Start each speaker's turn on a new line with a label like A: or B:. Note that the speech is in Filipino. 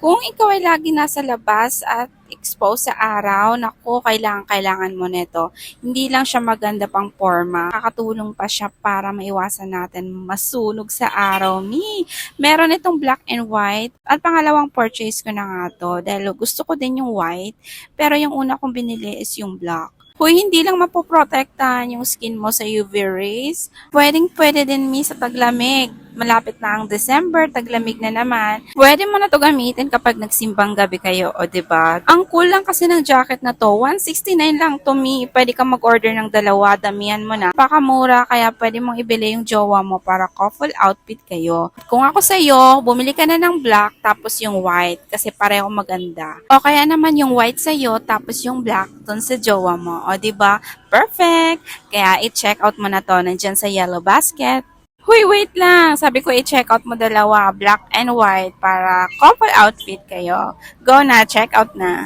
A: Kung ikaw ay lagi nasa labas at exposed sa araw, naku, kailangan mo nito. Hindi lang siya maganda pang forma, kakatulong pa siya para maiwasan natin masunog sa araw. Meron itong black and white. At pangalawang purchase ko na nga to dahil gusto ko din yung white, pero yung una kong binili is yung black. Kung hindi lang mapoprotektahan yung skin mo sa UV rays, pwede din sa taglamig. Malapit na ang December, taglamig na naman. Pwede mo na to gamitin kapag nagsimbang gabi kayo, o 'di ba? Ang cool lang kasi ng jacket na to, 169 lang to me. Pwede kang mag-order ng dalawa, damihan mo na. Baka mura, kaya pwede mong ibili yung jowa mo para couple outfit kayo. Kung ako sa'yo, bumili ka na ng black tapos yung white kasi pareho maganda. O kaya naman yung white sa'yo tapos yung black dun sa jowa mo. O 'di ba? Perfect! Kaya i-check out mo na to, nandyan sa yellow basket. Huy, wait lang! Sabi ko i-check out mo dalawa, black and white, para couple outfit kayo. Go na, check out na!